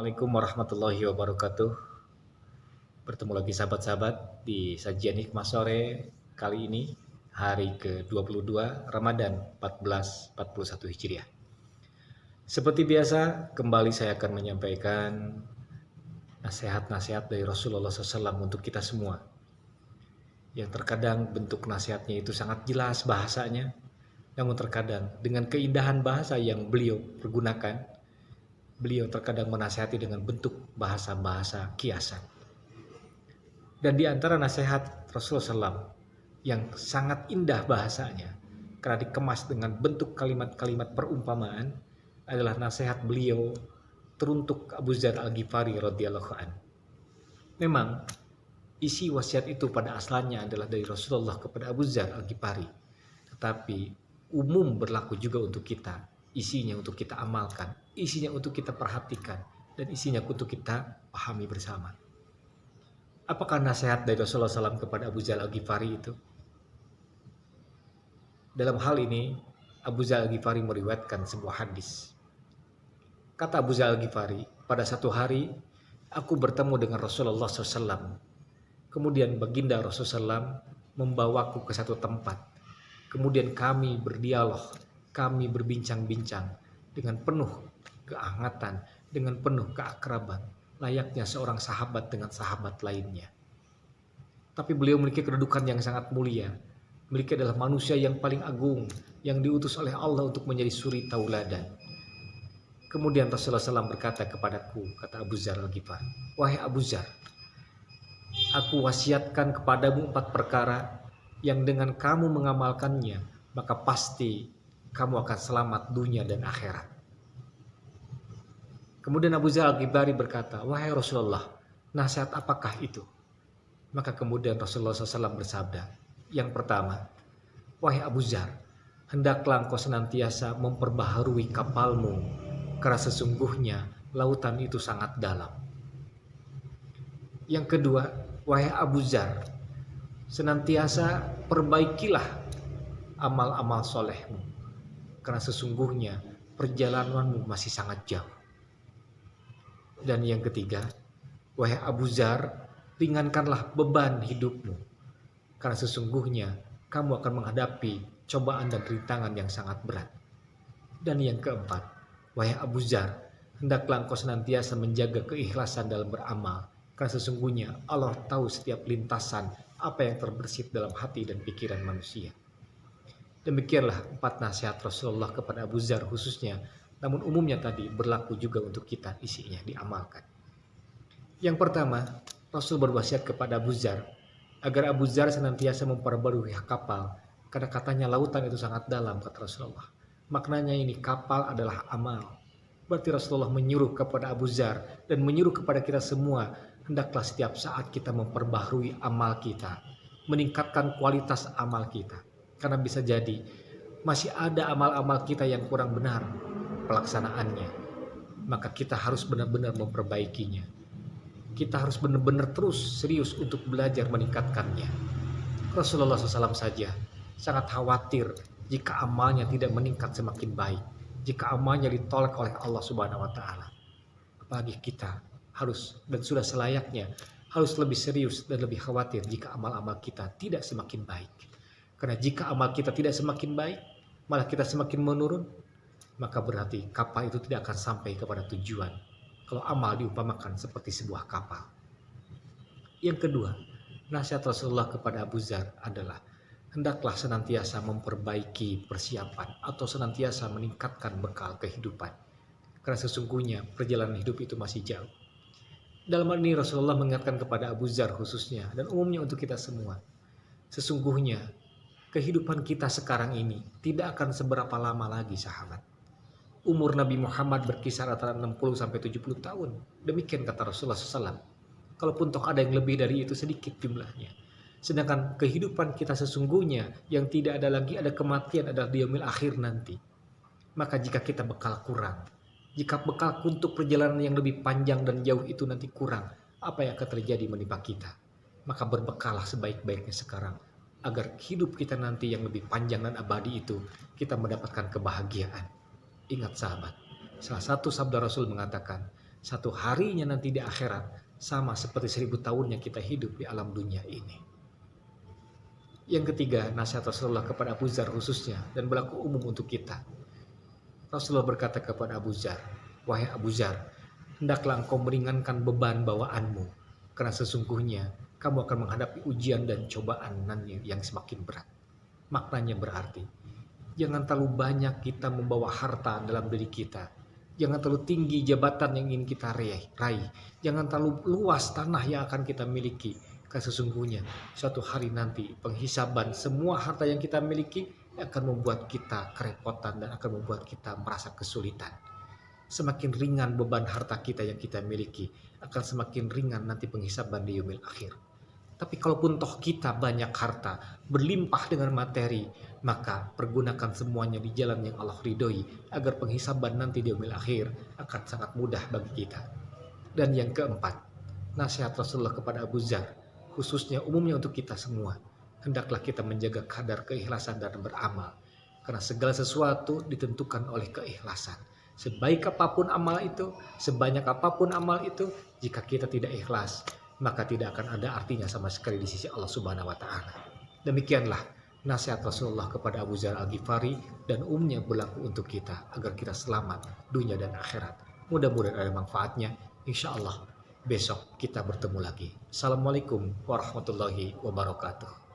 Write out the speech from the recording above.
Assalamualaikum warahmatullahi wabarakatuh. Bertemu lagi sahabat-sahabat di sajian hikmah sore kali ini, hari ke-22 Ramadan 1441 Hijriah. Seperti biasa, kembali saya akan menyampaikan nasihat-nasihat dari Rasulullah SAW untuk kita semua. Yang terkadang bentuk nasihatnya itu sangat jelas bahasanya, namun terkadang dengan keindahan bahasa yang beliau pergunakan, beliau terkadang menasihati dengan bentuk bahasa-bahasa kiasan. Dan di antara nasihat Rasulullah SAW yang sangat indah bahasanya, karena dikemas dengan bentuk kalimat-kalimat perumpamaan, adalah nasihat beliau teruntuk Abu Dzar Al-Ghifari radhiyallahu an. Memang isi wasiat itu pada asalnya adalah dari Rasulullah kepada Abu Dzar Al-Ghifari, tetapi umum berlaku juga untuk kita. Isinya untuk kita amalkan, isinya untuk kita perhatikan, dan isinya untuk kita pahami bersama. Apakah nasihat dari Rasulullah SAW kepada Abu Dzar Al-Ghifari itu? Dalam hal ini, Abu Dzar Al-Ghifari meriwayatkan sebuah hadis. Kata Abu Dzar Al-Ghifari, pada satu hari, aku bertemu dengan Rasulullah SAW. Kemudian baginda Rasulullah SAW membawaku ke satu tempat. Kemudian kami berdialog, kami berbincang-bincang dengan penuh kehangatan, dengan penuh keakraban, layaknya seorang sahabat dengan sahabat lainnya. Tapi beliau memiliki kedudukan yang sangat mulia. Beliau adalah manusia yang paling agung, yang diutus oleh Allah untuk menjadi suri tauladan. Kemudian Rasulullah SAW berkata kepadaku, kata Abu Dzar Al-Ghifari, wahai Abu Dzar, aku wasiatkan kepadamu 4 perkara yang dengan kamu mengamalkannya, maka pasti kamu akan selamat dunia dan akhirat. Kemudian Abu Dzar Al-Ghifari berkata, wahai Rasulullah, nasihat apakah itu? Maka kemudian Rasulullah SAW bersabda, yang pertama, wahai Abu Dzar, hendaklah engkau senantiasa memperbaharui kapalmu, karena sesungguhnya lautan itu sangat dalam. Yang kedua, wahai Abu Dzar, senantiasa perbaikilah amal-amal solehmu, karena sesungguhnya perjalananmu masih sangat jauh. Dan yang ketiga, wahai Abu Dzar, ringankanlah beban hidupmu, karena sesungguhnya kamu akan menghadapi cobaan dan rintangan yang sangat berat. Dan yang keempat, wahai Abu Dzar, hendaklah engkau senantiasa menjaga keikhlasan dalam beramal, karena sesungguhnya Allah tahu setiap lintasan apa yang terbersit dalam hati dan pikiran manusia. Demikianlah 4 nasihat Rasulullah kepada Abu Dzar khususnya, namun umumnya tadi berlaku juga untuk kita, isinya diamalkan. Yang pertama, Rasul berwasiat kepada Abu Dzar agar Abu Dzar senantiasa memperbarui kapal, karena katanya lautan itu sangat dalam, kata Rasulullah. Maknanya ini kapal adalah amal. Berarti Rasulullah menyuruh kepada Abu Dzar dan menyuruh kepada kita semua, hendaklah setiap saat kita memperbaharui amal kita, meningkatkan kualitas amal kita. Karena bisa jadi masih ada amal-amal kita yang kurang benar pelaksanaannya, maka kita harus benar-benar memperbaikinya. Kita harus benar-benar terus serius untuk belajar meningkatkannya. Rasulullah SAW saja sangat khawatir jika amalnya tidak meningkat semakin baik, jika amalnya ditolak oleh Allah Subhanahu wa Ta'ala. Apalagi kita harus dan sudah selayaknya harus lebih serius dan lebih khawatir jika amal-amal kita tidak semakin baik. Karena jika amal kita tidak semakin baik, malah kita semakin menurun, maka berarti kapal itu tidak akan sampai kepada tujuan. Kalau amal diumpamakan seperti sebuah kapal. Yang kedua, nasihat Rasulullah kepada Abu Dzar adalah hendaklah senantiasa memperbaiki persiapan atau senantiasa meningkatkan bekal kehidupan. Karena sesungguhnya perjalanan hidup itu masih jauh. Dalam hal ini Rasulullah mengingatkan kepada Abu Dzar khususnya dan umumnya untuk kita semua. Sesungguhnya kehidupan kita sekarang ini tidak akan seberapa lama lagi, sahabat. Umur Nabi Muhammad berkisar antara 60-70 tahun. Demikian kata Rasulullah SAW. Kalaupun toh ada yang lebih dari itu, sedikit jumlahnya. Sedangkan kehidupan kita sesungguhnya yang tidak ada lagi, ada kematian, adalah di yaumil akhir nanti. Maka jika kita bekal kurang, jika bekal untuk perjalanan yang lebih panjang dan jauh itu nanti kurang, apa yang akan terjadi menimpa kita? Maka berbekallah sebaik-baiknya sekarang, agar hidup kita nanti yang lebih panjang dan abadi itu kita mendapatkan kebahagiaan. Ingat sahabat, salah satu sabda Rasul mengatakan, Satu harinya nanti di akhirat sama seperti 1000 tahunnya kita hidup di alam dunia ini. Yang ketiga, nasihat Rasulullah kepada Abu Dzar khususnya dan berlaku umum untuk kita. Rasulullah berkata kepada Abu Dzar, "Wahai Abu Dzar, hendaklah engkau meringankan beban bawaanmu, karena sesungguhnya kamu akan menghadapi ujian dan cobaan nanti yang semakin berat." Maknanya berarti, jangan terlalu banyak kita membawa harta dalam diri kita. Jangan terlalu tinggi jabatan yang ingin kita raih. Jangan terlalu luas tanah yang akan kita miliki. Karena sesungguhnya suatu hari nanti penghisaban semua harta yang kita miliki akan membuat kita kerepotan dan akan membuat kita merasa kesulitan. Semakin ringan beban harta kita yang kita miliki, akan semakin ringan nanti penghisaban di yaumil akhir. Tapi kalaupun toh kita banyak harta, berlimpah dengan materi, maka pergunakan semuanya di jalan yang Allah ridhoi, agar penghisaban nanti di yaumil akhir akan sangat mudah bagi kita. Dan yang keempat, nasihat Rasulullah kepada Abu Dzar, khususnya umumnya untuk kita semua, hendaklah kita menjaga kadar keikhlasan dan beramal. Karena segala sesuatu ditentukan oleh keikhlasan. Sebaik apapun amal itu, sebanyak apapun amal itu, jika kita tidak ikhlas, maka tidak akan ada artinya sama sekali di sisi Allah Subhanahu wa Ta'ala. Demikianlah nasihat Rasulullah kepada Abu Dzar Al-Ghifari dan umumnya berlaku untuk kita agar kita selamat dunia dan akhirat. Mudah-mudahan ada manfaatnya. Insya Allah besok kita bertemu lagi. Assalamualaikum warahmatullahi wabarakatuh.